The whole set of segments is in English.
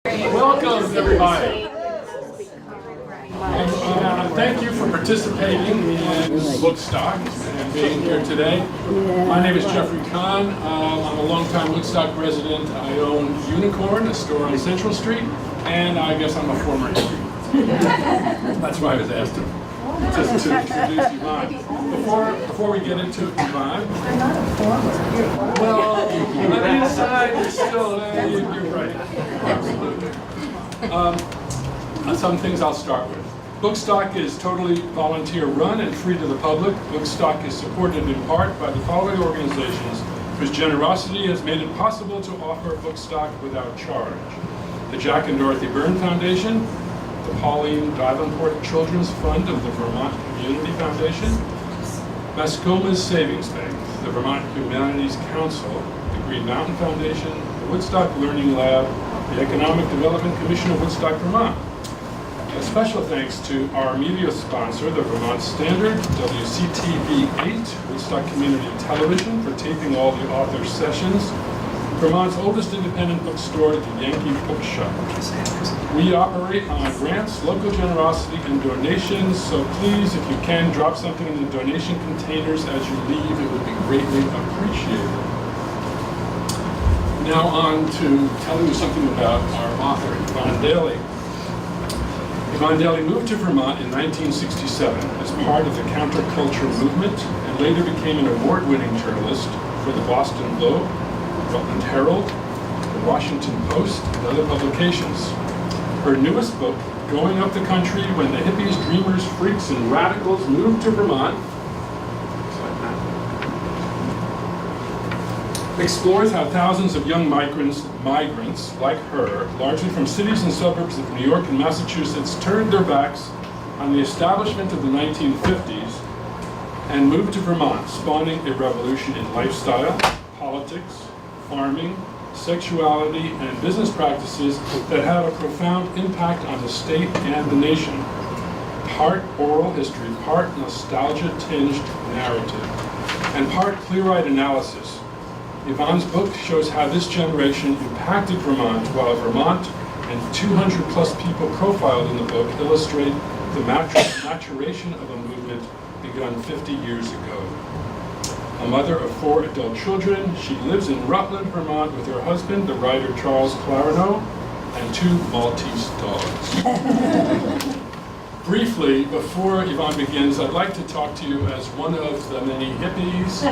Welcome, everybody. Thank you for participating in BOOKSTOCK and being here today. My name is Jeffrey Kahn. I'm a longtime Woodstock resident. I own Unicorn, a store on Central Street, and I guess I'm a former hippie. That's why I was asked just to introduce Yvonne. Before we get into Yvonne, I'm not a former. well, on the inside, you're still, you're right. Absolutely. Some things I'll start with. BOOKSTOCK is totally volunteer run and free to the public. BOOKSTOCK is supported in part by the following organizations whose generosity has made it possible to offer BOOKSTOCK without charge. The Jack and Dorothy Byrne Foundation, the Pauline Davenport Children's Fund of the Vermont Community Foundation, Mascoma's Savings Bank, the Vermont Humanities Council, the Green Mountain Foundation, the Woodstock Learning Lab, the Economic Development Commission of Woodstock, Vermont. A special thanks to our media sponsor, the Vermont Standard, WCTV8, Woodstock Community Television, for taping all the author sessions, Vermont's oldest independent bookstore, the Yankee Bookshop. We operate on grants, local generosity, and donations, so please, if you can, drop something in the donation containers as you leave. It would be greatly appreciated. Now on to telling you something about our author, Yvonne Daley. Yvonne Daley moved to Vermont in 1967 as part of the counterculture movement and later became an award-winning journalist for the Boston Globe, Rutland Herald, the Washington Post, and other publications. Her newest book, Going Up the Country When the Hippies, Dreamers, Freaks, and Radicals Moved to Vermont, explores how thousands of young migrants like her, largely from cities and suburbs of New York and Massachusetts, turned their backs on the establishment of the 1950s and moved to Vermont, spawning a revolution in lifestyle, politics, farming, sexuality, and business practices that had a profound impact on the state and the nation. Part oral history, part nostalgia-tinged narrative, and part clear-eyed analysis. Yvonne's book shows how this generation impacted Vermont, while Vermont and 200 plus people profiled in the book illustrate the maturation of a movement begun 50 years ago. A mother of 4 adult children, she lives in Rutland, Vermont with her husband, the writer Charles Clarino, and 2 Maltese dogs. Briefly, before Yvonne begins, I'd like to talk to you as one of the many hippies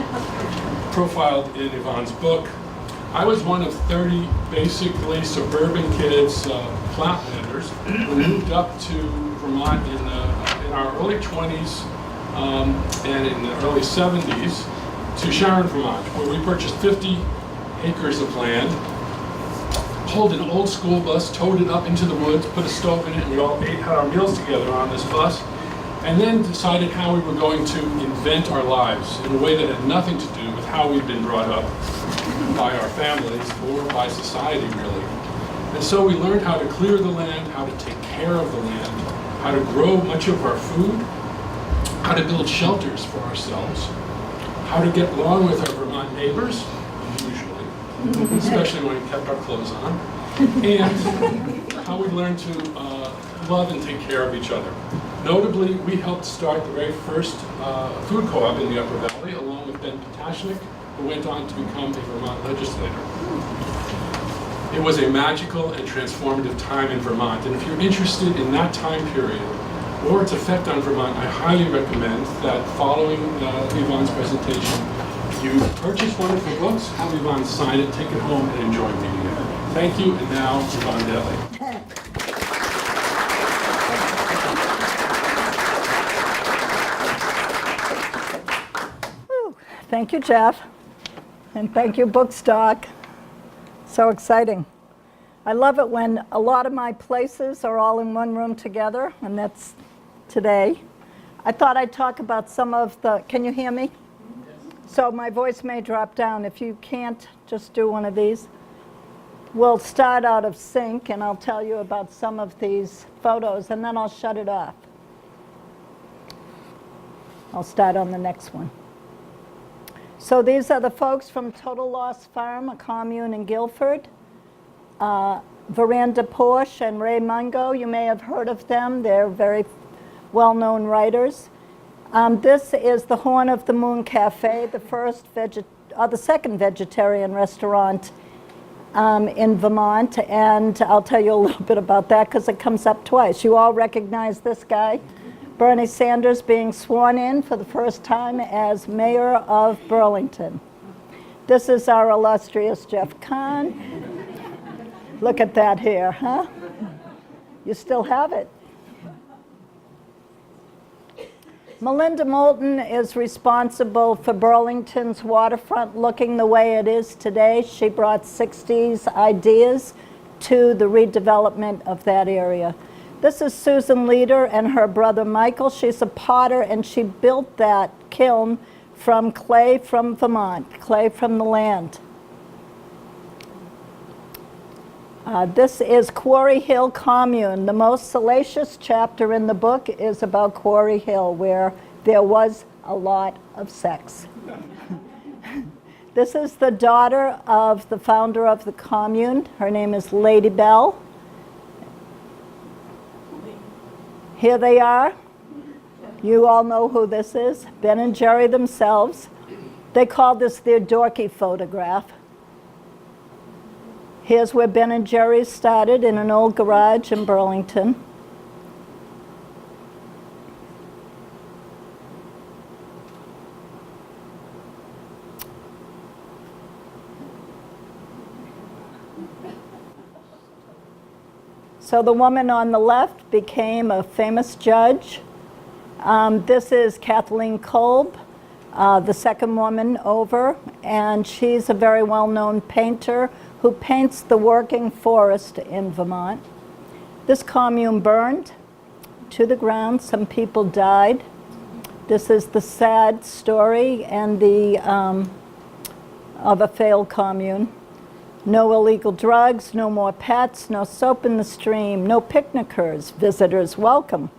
profiled in Yvonne's book. I was one of 30 basically suburban kids, Flatlanders, who moved up to Vermont in our early 20s and in the early 70s to Sharon, Vermont, where we purchased 50 acres of land, pulled an old school bus, towed it up into the woods, put a stove in it, and we all had our meals together on this bus, and then decided how we were going to invent our lives in a way that had nothing to do with how we'd been brought up by our families or by society, really. And so we learned how to clear the land, how to take care of the land, how to grow much of our food, how to build shelters for ourselves, how to get along with our Vermont neighbors, usually, especially when we kept our clothes on, and how we learned to love and take care of each other. Notably, we helped start the very first food co-op in the Upper Valley, along with Ben Potashnik, who went on to become a Vermont legislator. It was a magical and transformative time in Vermont, and if you're interested in that time period, or its effect on Vermont, I highly recommend that following Yvonne's presentation, you purchase one of her books, have Yvonne sign it, take it home, and enjoy reading it. Thank you, and now Yvonne Daley. Thank you, Jeff, and thank you, BOOKSTOCK. So exciting. I love it when a lot of my places are all in one room together, and that's today. I thought I'd talk about some of the, can you hear me? So my voice may drop down. If you can't, just do one of these. We'll start out of sync, and I'll tell you about some of these photos, and then I'll shut it off. I'll start on the next one. So these are the folks from Total Loss Farm, a commune in Guilford. Veranda Porsche and Ray Mungo. You may have heard of them. They're very well-known writers. This is the Horn of the Moon Cafe, the second vegetarian restaurant in Vermont, and I'll tell you a little bit about that because it comes up twice. You all recognize this guy, Bernie Sanders, being sworn in for the first time as mayor of Burlington. This is our illustrious Jeff Kahn. Look at that hair, huh? You still have it. Melinda Moulton is responsible for Burlington's waterfront looking the way it is today. She brought 60s ideas to the redevelopment of that area. This is Susan Leader and her brother Michael. She's a potter, and she built that kiln from clay from Vermont, clay from the land. This is Quarry Hill Commune. The most salacious chapter in the book is about Quarry Hill, where there was a lot of sex. This is the daughter of the founder of the commune. Her name is Lady Bell. Here they are. You all know who this is. Ben and Jerry themselves. They called this their dorky photograph. Here's where Ben and Jerry started, in an old garage in Burlington. So the woman on the left became a famous judge. This is Kathleen Kolb, the second woman over, and she's a very well-known painter who paints the working forest in Vermont. This commune burned to the ground. Some people died. This is the sad story and of a failed commune. No illegal drugs, no more pets, no soap in the stream, no picnickers, visitors welcome.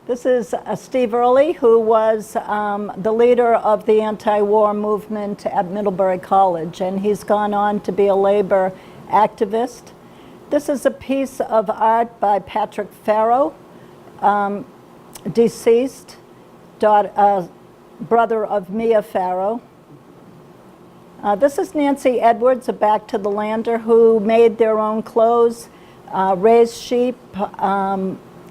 This is Steve Early, who was the leader of the anti-war movement at Middlebury College, and he's gone on to be a labor activist. This is a piece of art by Patrick Farrow, deceased, brother of Mia Farrow. This is Nancy Edwards, a back to the lander, who made their own clothes, raised sheep,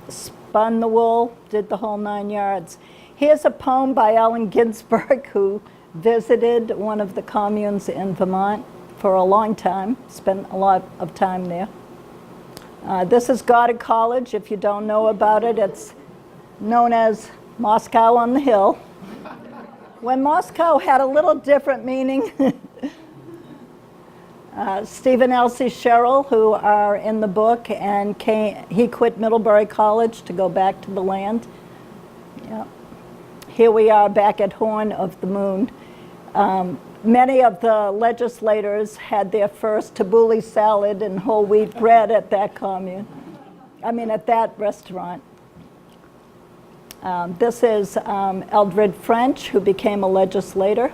spun the wool, did the whole 9 yards. Here's a poem by Allen Ginsberg, who visited one of the communes in Vermont for a long time, spent a lot of time there. This is Goddard College. If you don't know about it, it's known as Moscow on the Hill. When Moscow had a little different meaning. Stephen Elsie Sherrill, who are in the book, and he quit Middlebury College to go back to the land. Yep. Here we are back at Horn of the Moon. Many of the legislators had their first tabbouleh salad and whole wheat bread at that at that restaurant. This is Eldred French, who became a legislator.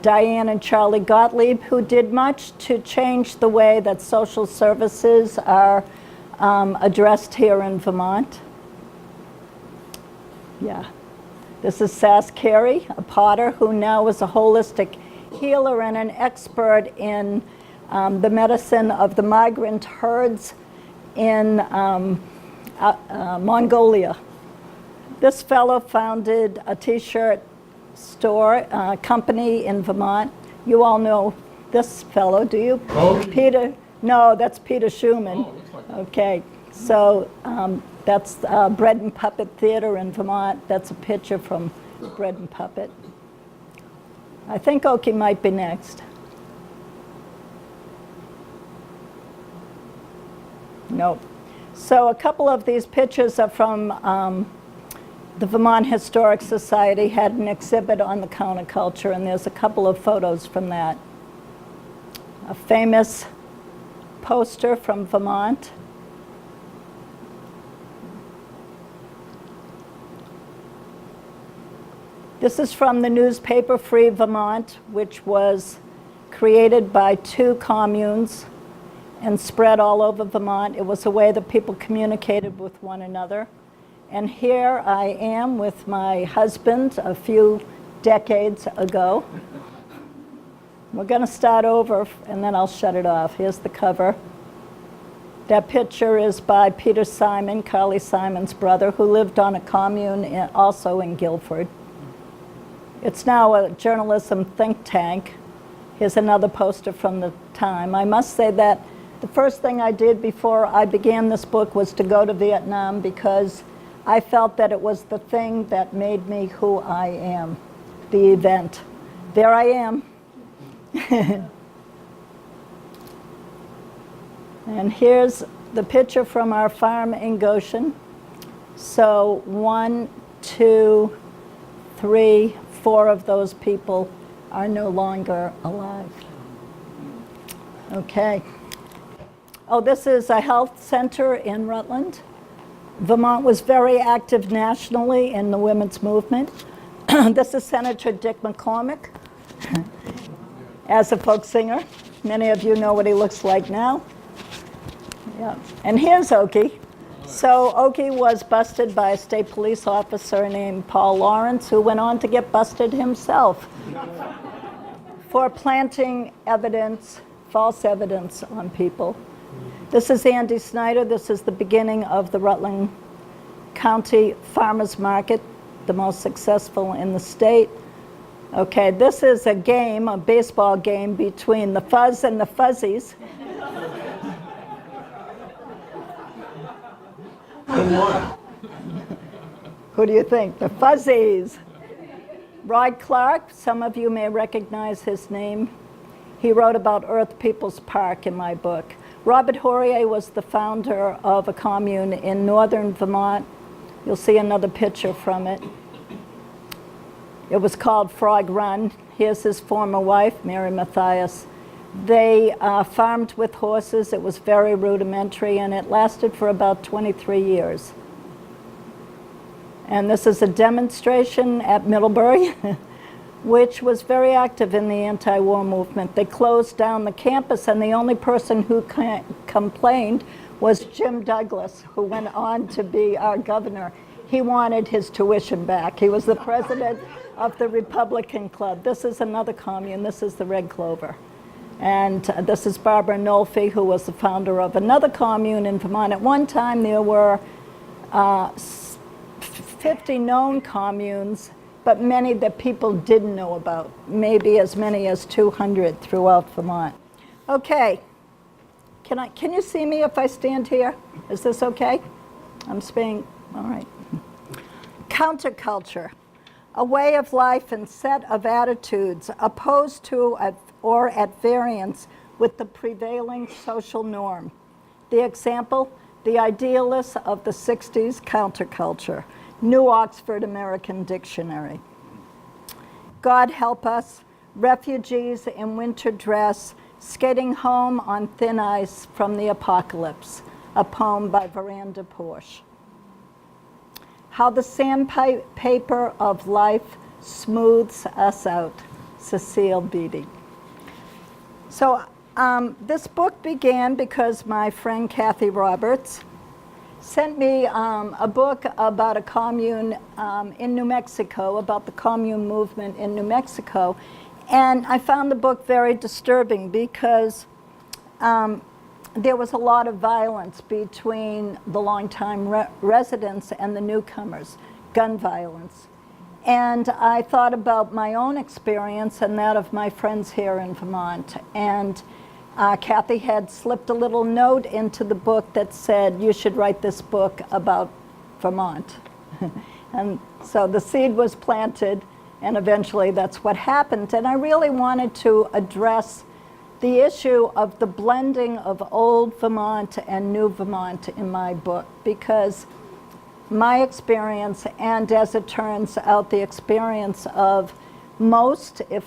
Diane and Charlie Gottlieb, who did much to change the way that social services are addressed here in Vermont. Yeah. This is Sass Carey, a potter who now is a holistic healer and an expert in the medicine of the migrant herds in Mongolia. This fellow founded a t-shirt store, company in Vermont. You all know this fellow, do you? Oh. Peter, no, that's Peter Schumann. Oh, looks like that. Okay, so that's Bread and Puppet Theater in Vermont. That's a picture from Bread and Puppet. I think Oki might be next. Nope. So a couple of these pictures are from the Vermont Historic Society had an exhibit on the counterculture, and there's a couple of photos from that. A famous poster from Vermont. This is from the newspaper Free Vermont, which was created by 2 communes and spread all over Vermont. It was a way that people communicated with one another. And here I am with my husband a few decades ago. We're going to start over, and then I'll shut it off. Here's the cover. That picture is by Peter Simon, Carly Simon's brother, who lived on a commune also in Guilford. It's now a journalism think tank. Here's another poster from the time. I must say that the first thing I did before I began this book was to go to Vietnam, because I felt that it was the thing that made me who I am, the event. There I am. And here's the picture from our farm in Goshen. So 1, 2, 3, 4 of those people are no longer alive. Okay. Oh, this is a health center in Rutland. Vermont was very active nationally in the women's movement. This is Senator Dick McCormick as a folk singer. Many of you know what he looks like now. Yeah. And here's Okie. So Okie was busted by a state police officer named Paul Lawrence, who went on to get busted himself for planting evidence, false evidence on people. This is Andy Snyder. This is the beginning of the Rutland County Farmers Market, the most successful in the state. Okay, this is a game, a baseball game between the Fuzz and the Fuzzies. Who won? Who do you think? The Fuzzies. Rod Clark, some of you may recognize his name. He wrote about Earth People's Park in my book. Robert Hourier was the founder of a commune in northern Vermont. You'll see another picture from it. It was called Frog Run. Here's his former wife, Mary Mathias. They farmed with horses. It was very rudimentary, and it lasted for about 23 years. And this is a demonstration at Middlebury, which was very active in the anti-war movement. They closed down the campus, and the only person who complained was Jim Douglas, who went on to be our governor. He wanted his tuition back. He was the president of the Republican Club. This is another commune. This is the Red Clover. And this is Barbara Nolfi, who was the founder of another commune in Vermont. At one time, there were 50 known communes, but many that people didn't know about, maybe as many as 200 throughout Vermont. Okay, can you see me if I stand here? Is this okay? I'm staying, all right. Counterculture, a way of life and set of attitudes opposed to or at variance with the prevailing social norm. The example, the idealists of the 60s counterculture, New Oxford American Dictionary. God help us, refugees in winter dress, skating home on thin ice from the apocalypse, a poem by Veranda Porsche. How the sandpaper of life smooths us out, Cecile Beatty. So this book began because my friend Kathy Roberts sent me a book about a commune in New Mexico, about the commune movement in New Mexico. And I found the book very disturbing because there was a lot of violence between the longtime residents and the newcomers, gun violence. And I thought about my own experience and that of my friends here in Vermont. And Kathy had slipped a little note into the book that said, you should write this book about Vermont. And so the seed was planted, and eventually that's what happened. And I really wanted to address the issue of the blending of old Vermont and new Vermont in my book, because my experience, and as it turns out, the experience of most, if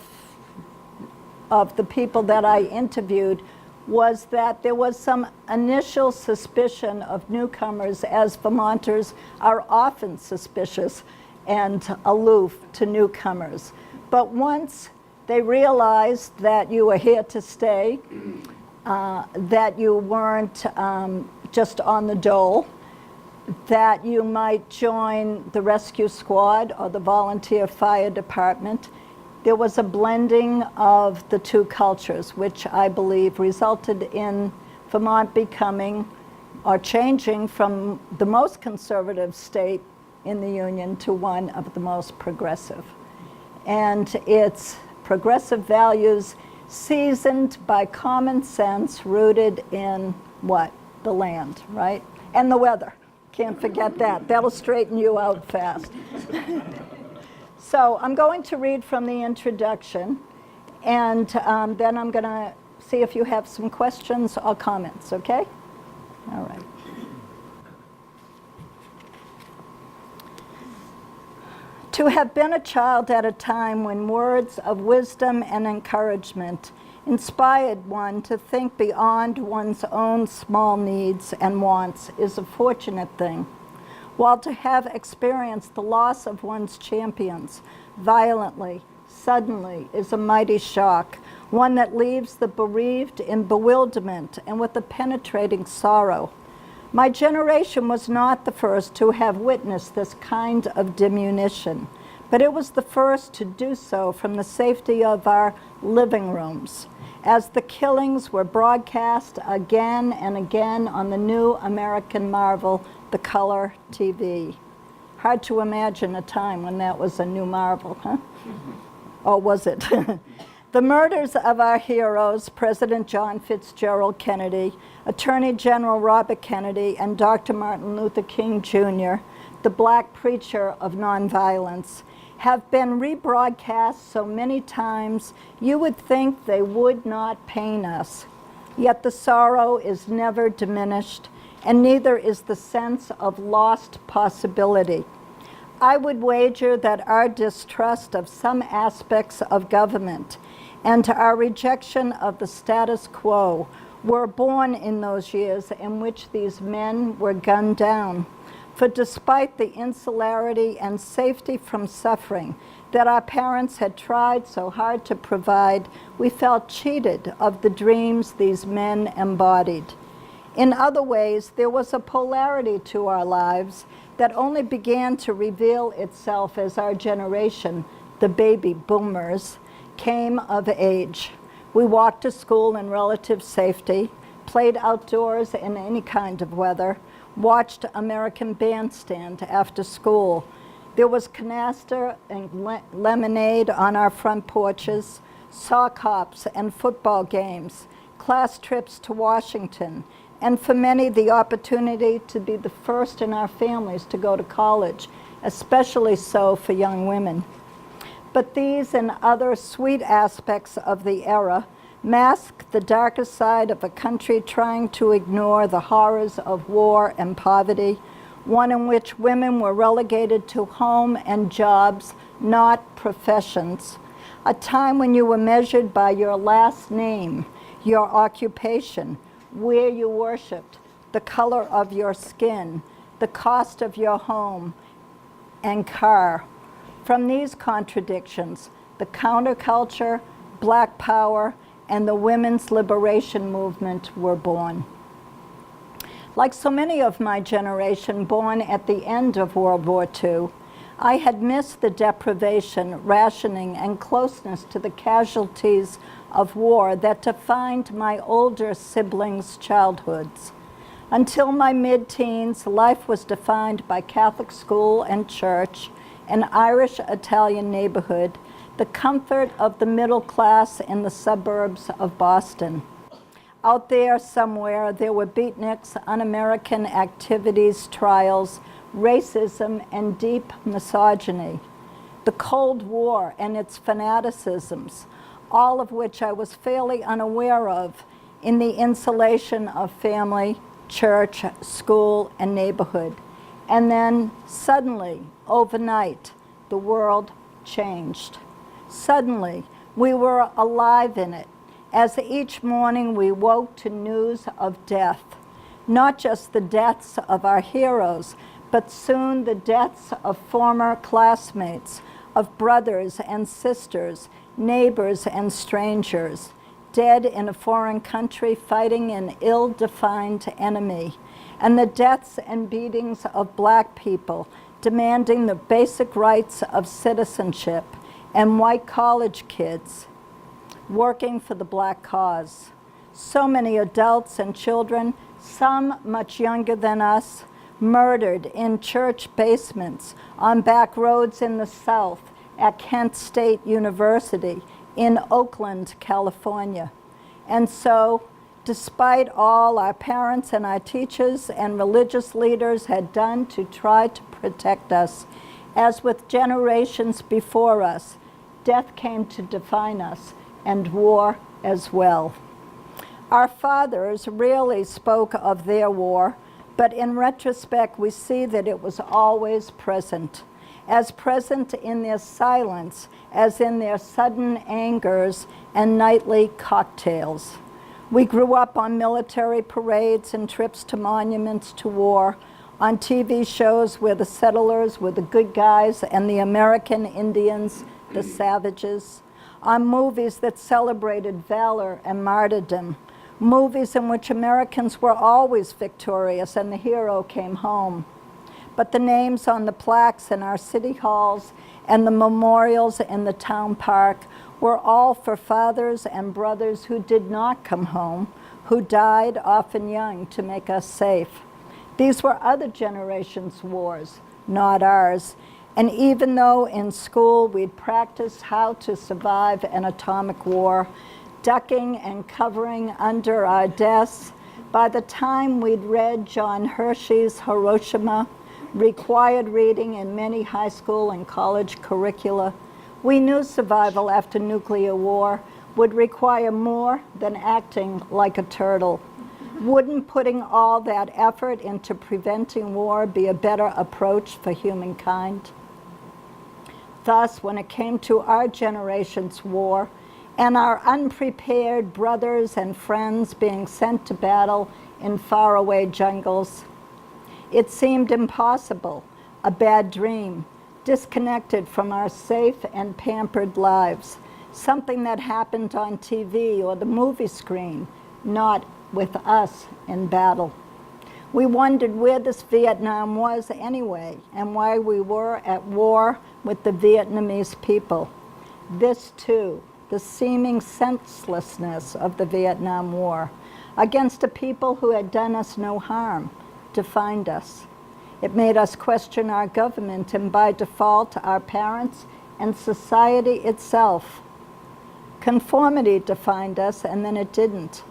of the people that I interviewed, was that there was some initial suspicion of newcomers, as Vermonters are often suspicious, and aloof to newcomers. But once they realized that you were here to stay, that you weren't just on the dole, that you might join the rescue squad or the volunteer fire department, there was a blending of the two cultures, which I believe resulted in Vermont becoming or changing from the most conservative state in the Union to one of the most progressive. And its progressive values seasoned by common sense, rooted in what? The land, right? And the weather. Can't forget that. That'll straighten you out fast. So I'm going to read from the introduction, and then I'm going to see if you have some questions or comments, okay? All right. To have been a child at a time when words of wisdom and encouragement inspired one to think beyond one's own small needs and wants is a fortunate thing, while to have experienced the loss of one's champions violently, suddenly, is a mighty shock, one that leaves the bereaved in bewilderment and with a penetrating sorrow. My generation was not the first to have witnessed this kind of diminution, but it was the first to do so from the safety of our living rooms, as the killings were broadcast again and again on the new American marvel, the color TV. Hard to imagine a time when that was a new marvel, huh? Or was it? The murders of our heroes, President John Fitzgerald Kennedy, Attorney General Robert Kennedy, and Dr. Martin Luther King Jr., the black preacher of nonviolence, have been rebroadcast so many times you would think they would not pain us. Yet the sorrow is never diminished, and neither is the sense of lost possibility. I would wager that our distrust of some aspects of government and our rejection of the status quo were born in those years in which these men were gunned down. For despite the insularity and safety from suffering that our parents had tried so hard to provide, we felt cheated of the dreams these men embodied. In other ways, there was a polarity to our lives that only began to reveal itself as our generation, the baby boomers, came of age. We walked to school in relative safety, played outdoors in any kind of weather, watched American Bandstand after school. There was canister and lemonade on our front porches, sock hops and football games, class trips to Washington, and for many, the opportunity to be the first in our families to go to college, especially so for young women. But these and other sweet aspects of the era mask the darker side of a country trying to ignore the horrors of war and poverty, one in which women were relegated to home and jobs, not professions. A time when you were measured by your last name, your occupation, where you worshiped, the color of your skin, the cost of your home and car. From these contradictions, the counterculture, Black Power, and the women's liberation movement were born. Like so many of my generation born at the end of World War II, I had missed the deprivation, rationing, and closeness to the casualties of war that defined my older siblings' childhoods. Until my mid-teens, life was defined by Catholic school and church, an Irish-Italian neighborhood, the comfort of the middle class in the suburbs of Boston. Out there somewhere, there were beatniks, un-American activities, trials, racism, and deep misogyny. The Cold War and its fanaticisms, all of which I was fairly unaware of in the insulation of family, church, school, and neighborhood. And then suddenly, overnight, the world changed. Suddenly, we were alive in it, as each morning we woke to news of death, not just the deaths of our heroes, but soon the deaths of former classmates, of brothers and sisters, neighbors and strangers, dead in a foreign country fighting an ill-defined enemy, and the deaths and beatings of black people demanding the basic rights of citizenship, and white college kids working for the black cause. So many adults and children, some much younger than us, murdered in church basements, on back roads in the South, at Kent State University, in Oakland, California. And so, despite all our parents and our teachers and religious leaders had done to try to protect us, as with generations before us, death came to define us, and war as well. Our fathers rarely spoke of their war, but in retrospect we see that it was always present, as present in their silence as in their sudden angers and nightly cocktails. We grew up on military parades and trips to monuments to war, on TV shows where the settlers were the good guys and the American Indians the savages, on movies that celebrated valor and martyrdom, movies in which Americans were always victorious and the hero came home. But the names on the plaques in our city halls and the memorials in the town park were all for fathers and brothers who did not come home, who died often young to make us safe. These were other generations' wars, not ours. And even though in school we'd practiced how to survive an atomic war, ducking and covering under our desks, by the time we'd read John Hershey's Hiroshima, required reading in many high school and college curricula, we knew survival after nuclear war would require more than acting like a turtle. Wouldn't putting all that effort into preventing war be a better approach for humankind? Thus, when it came to our generation's war, and our unprepared brothers and friends being sent to battle in faraway jungles, it seemed impossible, a bad dream, disconnected from our safe and pampered lives, something that happened on TV or the movie screen, not with us in battle. We wondered where this Vietnam was anyway, and why we were at war with the Vietnamese people. This too, the seeming senselessness of the Vietnam War against a people who had done us no harm, defined us. It made us question our government and by default our parents and society itself. Conformity defined us and then it didn't.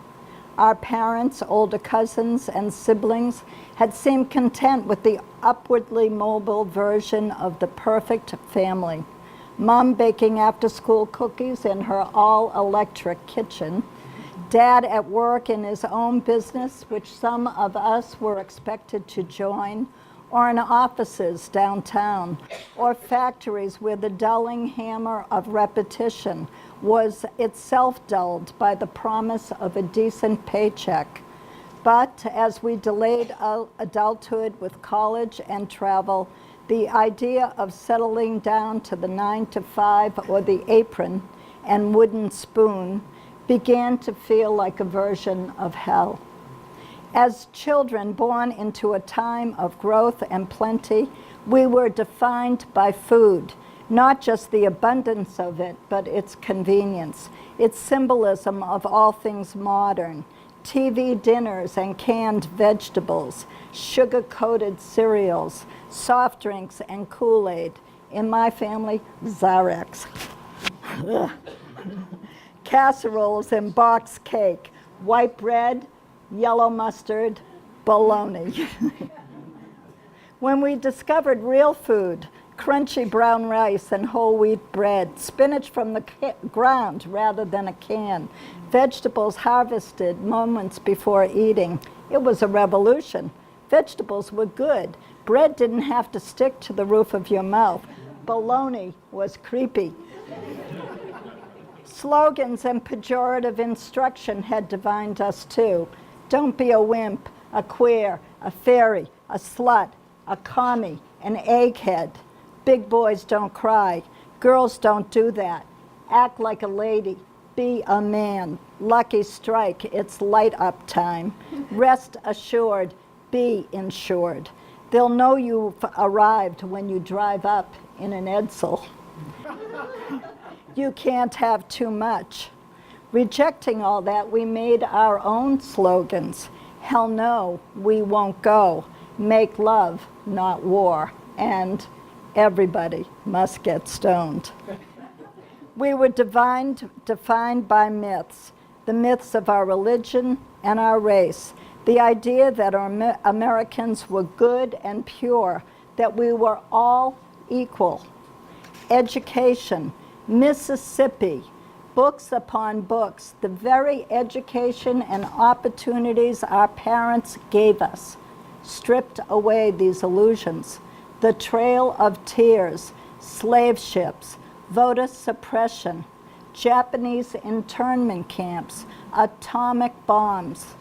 Our parents, older cousins, and siblings had seemed content with the upwardly mobile version of the perfect family. Mom baking after-school cookies in her all-electric kitchen, Dad at work in his own business, which some of us were expected to join, or in offices downtown, or factories where the dulling hammer of repetition was itself dulled by the promise of a decent paycheck. But as we delayed adulthood with college and travel, the idea of settling down to the 9 to 5 or the apron and wooden spoon began to feel like a version of hell. As children born into a time of growth and plenty, we were defined by food, not just the abundance of it, but its convenience, its symbolism of all things modern, TV dinners and canned vegetables, sugar-coated cereals, soft drinks and Kool-Aid. In my family, Xyrex. Casseroles and box cake, white bread, yellow mustard, bologna. When we discovered real food, crunchy brown rice and whole wheat bread, spinach from the ground rather than a can, vegetables harvested moments before eating, it was a revolution. Vegetables were good. Bread didn't have to stick to the roof of your mouth. Bologna was creepy. Slogans and pejorative instruction had defined us too. Don't be a wimp, a queer, a fairy, a slut. a commie, an egghead. Big boys don't cry. Girls don't do that. Act like a lady. Be a man. Lucky strike, it's light up time. Rest assured, be insured. They'll know you've arrived when you drive up in an Edsel. You can't have too much. Rejecting all that, we made our own slogans. Hell no, we won't go. Make love, not war. And everybody must get stoned. We were defined by myths, the myths of our religion and our race, the idea that our Americans were good and pure, that we were all equal. Education, Mississippi, books upon books, the very education and opportunities our parents gave us, stripped away these illusions. The Trail of Tears, slave ships, voter suppression, Japanese internment camps, atomic bombs.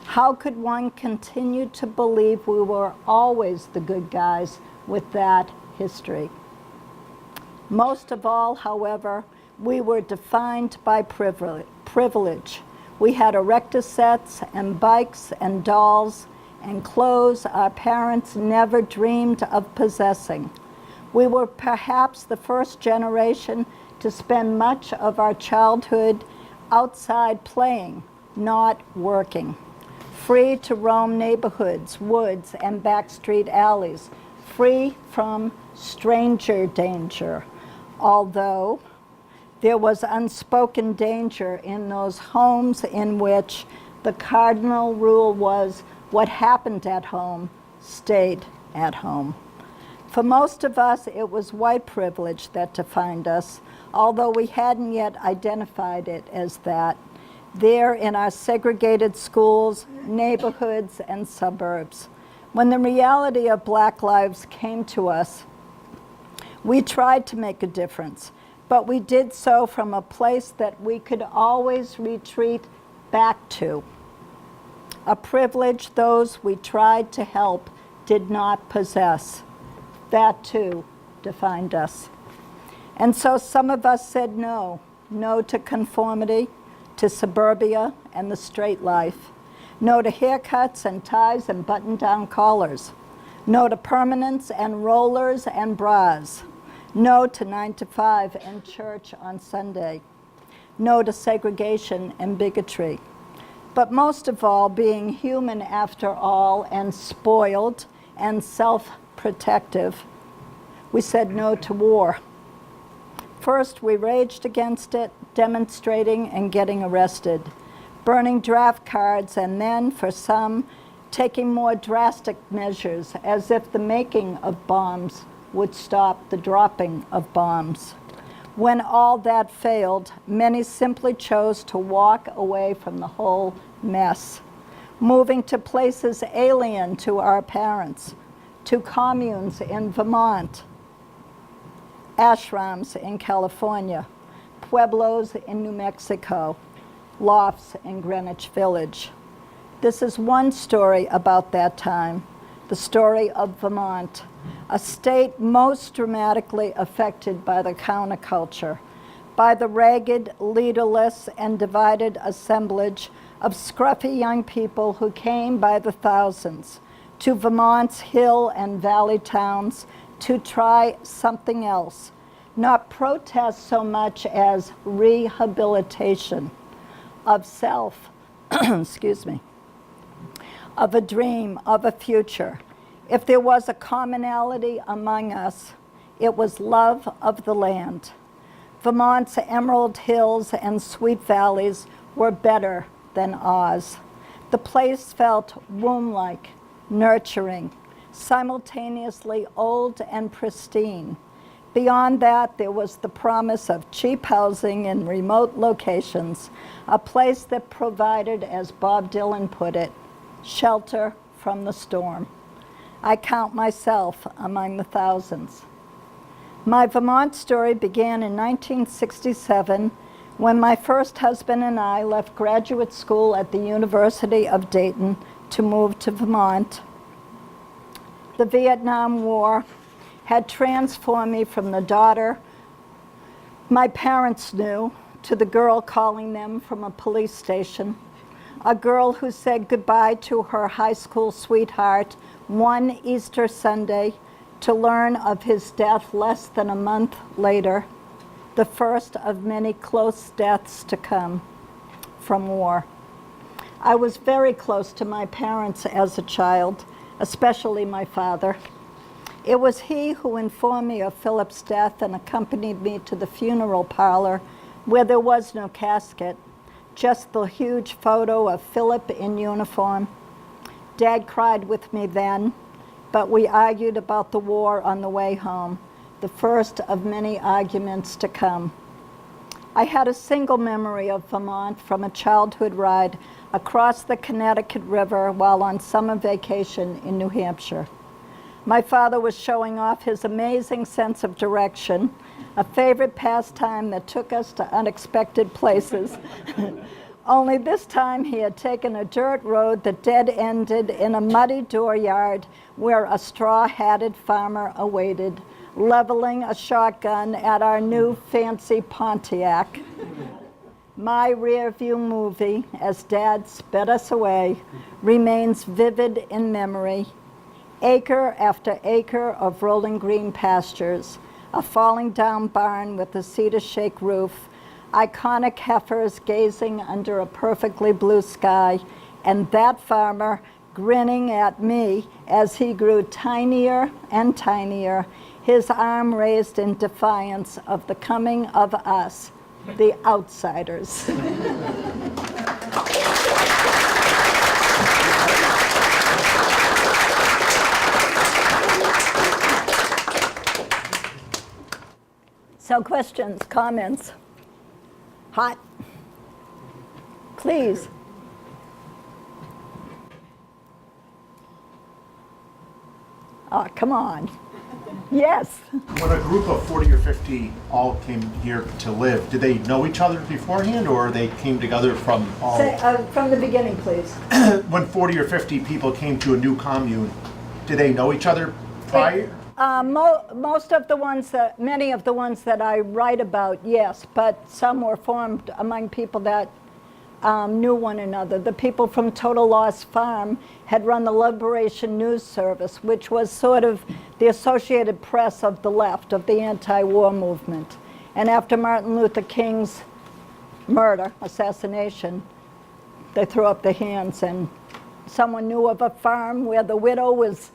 How could one continue to believe we were always the good guys with that history? Most of all, however, we were defined by privilege. We had erector sets and bikes and dolls and clothes our parents never dreamed of possessing. We were perhaps the first generation to spend much of our childhood outside playing, not working. Free to roam neighborhoods, woods, and backstreet alleys, free from stranger danger. Although there was unspoken danger in those homes in which the cardinal rule was what happened at home stayed at home. For most of us, it was white privilege that defined us, although we hadn't yet identified it as that, there in our segregated schools, neighborhoods, and suburbs. When the reality of Black lives came to us, we tried to make a difference, but we did so from a place that we could always retreat back to. A privilege those we tried to help did not possess. That too defined us. And so some of us said no. No to conformity, to suburbia and the straight life. No to haircuts and ties and button-down collars. No to permanence and rollers and bras. No to 9 to 5 and church on Sunday. No to segregation and bigotry. But most of all, being human after all and spoiled and self-protective, we said no to war. First, we raged against it, demonstrating and getting arrested, burning draft cards, and then, for some, taking more drastic measures, as if the making of bombs would stop the dropping of bombs. When all that failed, many simply chose to walk away from the whole mess, moving to places alien to our parents, to communes in Vermont, ashrams in California, pueblos in New Mexico, lofts in Greenwich Village. This is one story about that time, the story of Vermont, a state most dramatically affected by the counterculture, by the ragged, leaderless, and divided assemblage of scruffy young people who came by the thousands to Vermont's hill and valley towns to try something else, not protest so much as rehabilitation of self, excuse me, of a dream, of a future. If there was a commonality among us, it was love of the land. Vermont's emerald hills and sweet valleys were better than Oz. The place felt womb-like, nurturing, simultaneously old and pristine. Beyond that, there was the promise of cheap housing in remote locations, a place that provided, as Bob Dylan put it, shelter from the storm. I count myself among the thousands. My Vermont story began in 1967 when my first husband and I left graduate school at the University of Dayton to move to Vermont. the Vietnam War had transformed me from the daughter my parents knew to the girl calling them from a police station, a girl who said goodbye to her high school sweetheart one Easter Sunday to learn of his death less than a month later, the first of many close deaths to come from war. I was very close to my parents as a child, especially my father. It was he who informed me of Philip's death and accompanied me to the funeral parlor where there was no casket, just the huge photo of Philip in uniform. Dad cried with me then, but we argued about the war on the way home, the first of many arguments to come. I had a single memory of Vermont from a childhood ride across the Connecticut River while on summer vacation in New Hampshire. My father was showing off his amazing sense of direction, a favorite pastime that took us to unexpected places. Only this time he had taken a dirt road that dead-ended in a muddy dooryard where a straw-hatted farmer awaited, leveling a shotgun at our new fancy Pontiac. My rear-view movie, as Dad sped us away, remains vivid in memory. Acre after acre of rolling green pastures, a falling down barn with a cedar shake roof, iconic heifers gazing under a perfectly blue sky, and that farmer grinning at me as he grew tinier and tinier, his arm raised in defiance of the coming of us, the outsiders. So questions, comments? Hot? Please. Oh, come on. Yes. When a group of 40 or 50 all came here to live, did they know each other beforehand, or they came together from all? From the beginning, please. When 40 or 50 people came to a new commune, did they know each other prior? Most of the ones that, many of the ones that I write about, yes, but some were formed among people that knew one another. The people from Total Loss Farm had run the Liberation News Service, which was sort of the Associated Press of the left, of the anti-war movement. And after Martin Luther King's murder, assassination, they threw up their hands, and someone knew of a farm where the widow was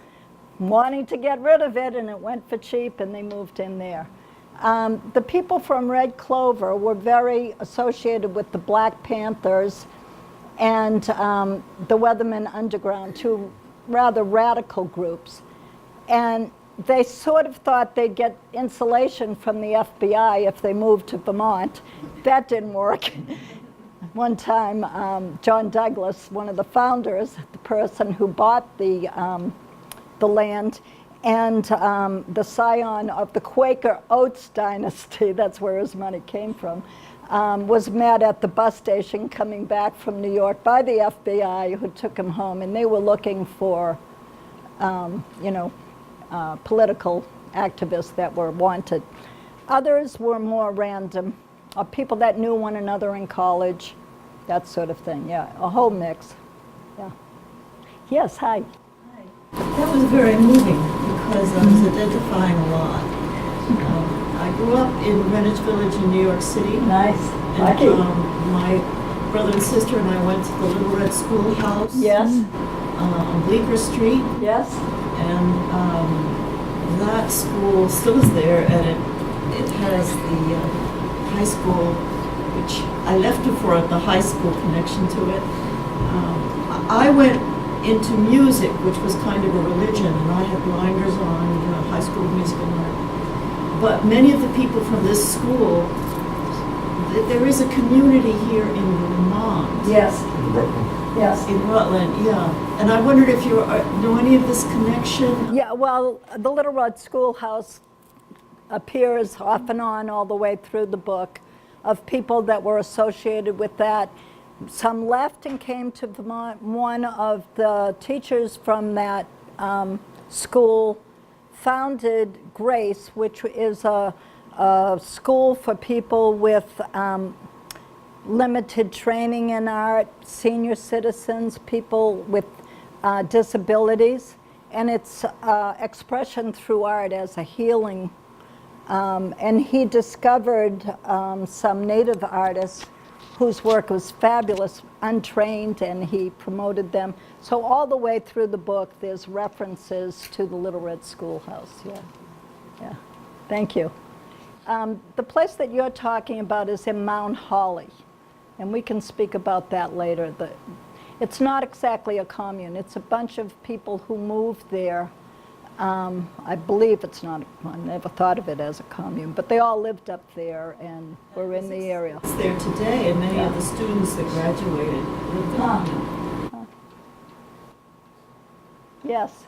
wanting to get rid of it, and it went for cheap, and they moved in there. The people from Red Clover were very associated with the Black Panthers and the Weathermen Underground, two rather radical groups. And they sort of thought they'd get insulation from the FBI if they moved to Vermont. That didn't work. One time, John Douglas, one of the founders, the person who bought the land, and the scion of the Quaker Oats dynasty, that's where his money came from, was met at the bus station coming back from New York by the FBI, who took him home, and they were looking for, political activists that were wanted. Others were more random, people that knew one another in college, that sort of thing, yeah, a whole mix, yeah. Yes, hi. That was very moving because I was identifying a lot. I grew up in Greenwich Village in New York City. Nice. And my brother and sister and I went to the Little Red Schoolhouse. Yes. On Bleecker Street. Yes. And that school still is there, and it has the high school, which I left it for the high school connection to it. I went into music, which was kind of a religion, and I had blinders on, high school musical art. But many of the people from this school, there is a community here in Vermont. Yes. In Brooklyn. Yes. In Rutland, yeah. And I wondered if you know any of this connection? Yeah, well, the Little Red Schoolhouse appears off and on all the way through the book of people that were associated with that. Some left and came to Vermont. One of the teachers from that school, founded Grace, which is a school for people with limited training in art, senior citizens, people with disabilities, and it's expression through art as a healing. And he discovered some Native artists whose work was fabulous, untrained, and he promoted them. So all the way through the book, there's references to the Little Red Schoolhouse. Yeah, yeah. Thank you. The place that you're talking about is in Mount Holly, and we can speak about that later. It's not exactly a commune. It's a bunch of people who moved there. I believe it's not, I never thought of it as a commune, but they all lived up there and were in the area. It's there today, and many of the students that graduated lived there. Yes.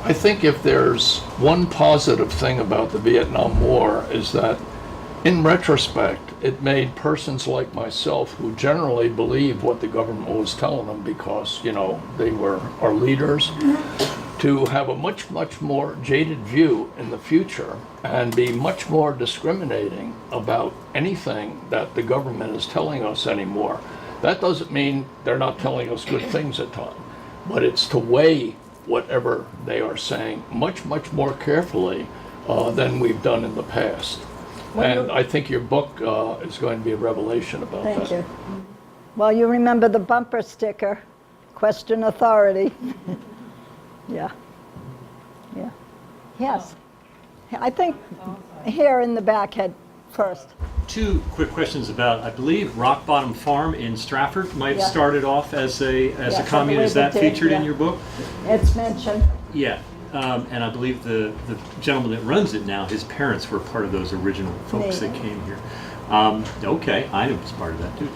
I think if there's one positive thing about the Vietnam War is that, in retrospect, it made persons like myself, who generally believed what the government was telling them because, you know, they were our leaders, to have a much, much more jaded view in the future and be much more discriminating about anything that the government is telling us anymore. That doesn't mean they're not telling us good things at times, but it's to weigh whatever they are saying much, much more carefully than we've done in the past. And I think your book is going to be a revelation about that. Thank you. Well, you remember the bumper sticker, question authority. Yeah. Yeah. Yes. I think here in the back head first. Two quick questions about, I believe, Rock Bottom Farm in Stratford might have started off as a Yes, commune. I Is believe that it did, featured in yeah. your book? It's mentioned. Yeah. And I believe the gentleman that runs it now, his parents were part of those original folks that came here. Okay, I was part of that too.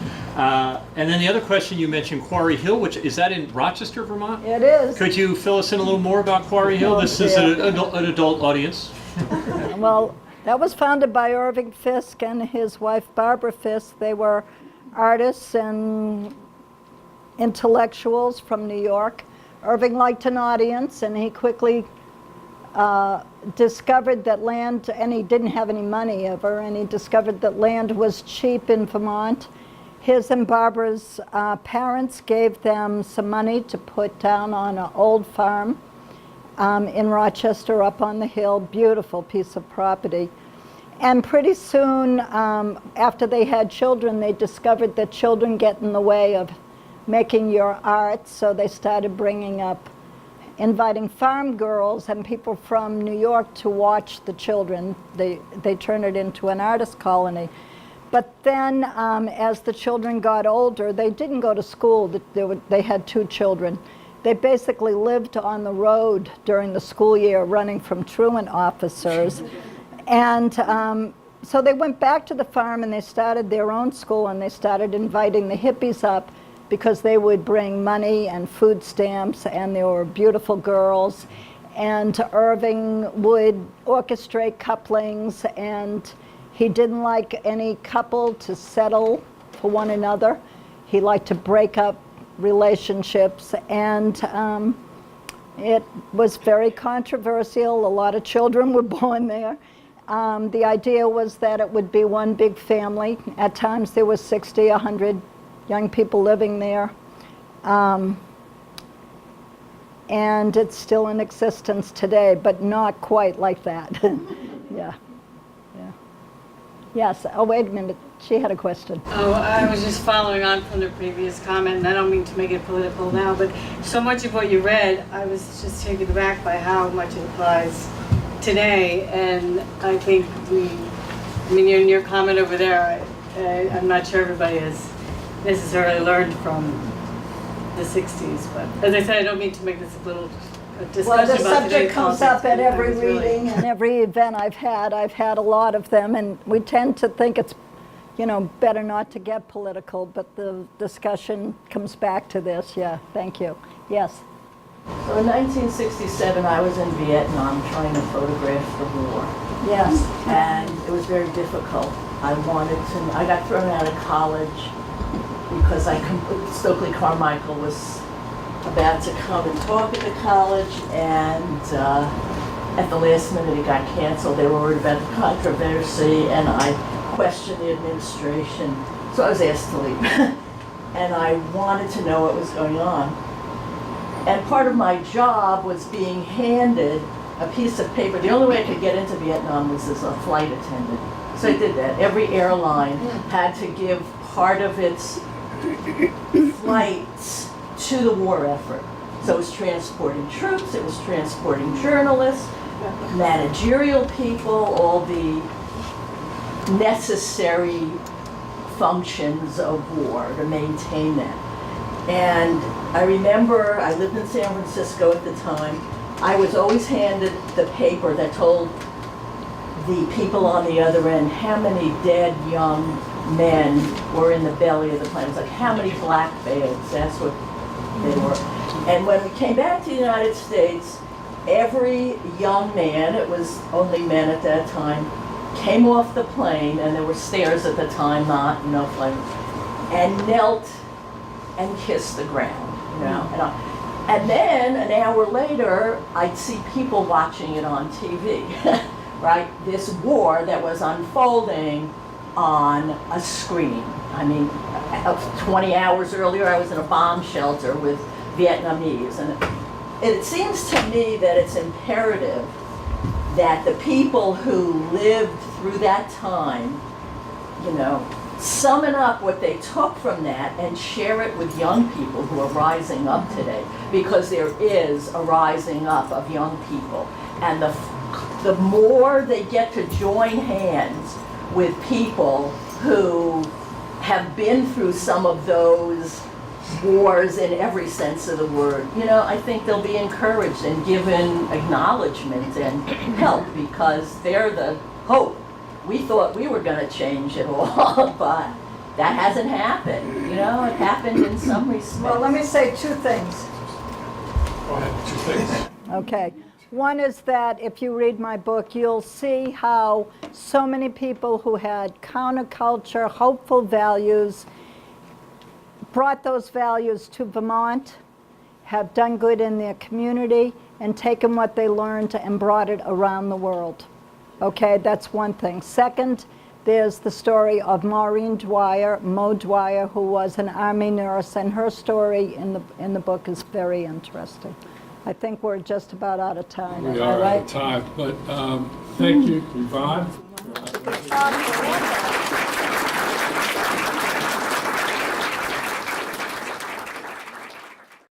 And then the other question, you mentioned Quarry Hill, which is that in Rochester, Vermont? It is. Could you fill us in a little more about Quarry Hill? Oh, This is dear. an adult audience. Well, that was founded by Irving Fisk and his wife Barbara Fisk. They were artists and intellectuals from New York. Irving liked an audience, and he quickly discovered that land, and he didn't have any money ever, and he discovered that land was cheap in Vermont. His and Barbara's parents gave them some money to put down on an old farm in Rochester up on the hill, beautiful piece of property. And pretty soon, after they had children, they discovered that children get in the way of making your art, so they started bringing up, inviting farm girls and people from New York to watch the children. They turned it into an artist colony. But then, as the children got older, they didn't go to school. They had 2 children. They basically lived on the road during the school year, running from truant officers. And so they went back to the farm and they started their own school, and they started inviting the hippies up because they would bring money and food stamps, and they were beautiful girls. And Irving would orchestrate couplings, and he didn't like any couple to settle for one another. He liked to break up relationships, and it was very controversial. A lot of children were born there. The idea was that it would be one big family. At times there was 60, 100 young people living there. And it's still in existence today, but not quite like that. Yeah. Yeah. Yes. Oh, wait a minute. She had a question. Oh, I was just following on from the previous comment, and I don't mean to make it political now, but so much of what you read, I was just taken aback by how much it applies today. And I think in your comment over there, I'm not sure everybody has necessarily learned from the 60s, but as I said, I don't mean to make this a little discussion Well, the about subject today's comes politics, up at but I every was really- reading and every event I've had a lot of them, and we tend to think it's, better not to get political, but the discussion comes back to this. Yeah, thank you. Yes. So in 1967, I was in Vietnam trying to photograph the war, Yes. and it was very difficult. I got thrown out of college because Stokely Carmichael was about to come and talk at the college, and at the last minute it got canceled. They were worried about the controversy, and I questioned the administration, so I was asked to leave. And I wanted to know what was going on. And part of my job was being handed a piece of paper. The only way I could get into Vietnam was as a flight attendant. So I did that. Every airline had to give part of its flights to the war effort. So it was transporting troops, it was transporting journalists, managerial people, all the necessary functions of war to maintain that. And I remember, I lived in San Francisco at the time, I was always handed the paper that told the people on the other end how many dead young men were in the belly of the plane. It was like, how many black babes, that's what they were. And when we came back to the United States, every young man, it was only men at that time, came off the plane, and there were stairs at the time, no flight, and knelt and kissed the ground, you know. And then an hour later, I'd see people watching it on TV, right? This war that was unfolding on a screen. I mean, 20 hours earlier, I was in a bomb shelter with Vietnamese, and it seems to me that it's imperative that the people who lived through that time, you know, summon up what they took from that and share it with young people who are rising up today, because there is a rising up of young people. And the more they get to join hands with people who have been through some of those wars in every sense of the word, you know, I think they'll be encouraged and given acknowledgement and help, because they're the hope. We thought we were going to change it all, but that hasn't happened. You know, it happened in some respects. Well, let me say two things. Go ahead, 2 things. Okay. One is that if you read my book, you'll see how so many people who had counterculture, hopeful values, brought those values to Vermont, have done good in their community, and taken what they learned and brought it around the world. Okay, that's one thing. Second, there's the story of Maureen Dwyer, Mo Dwyer, who was an Army nurse, and her story in the book is very interesting. I think we're just about out of time. We are out of time, but thank you, Yvonne. Good job.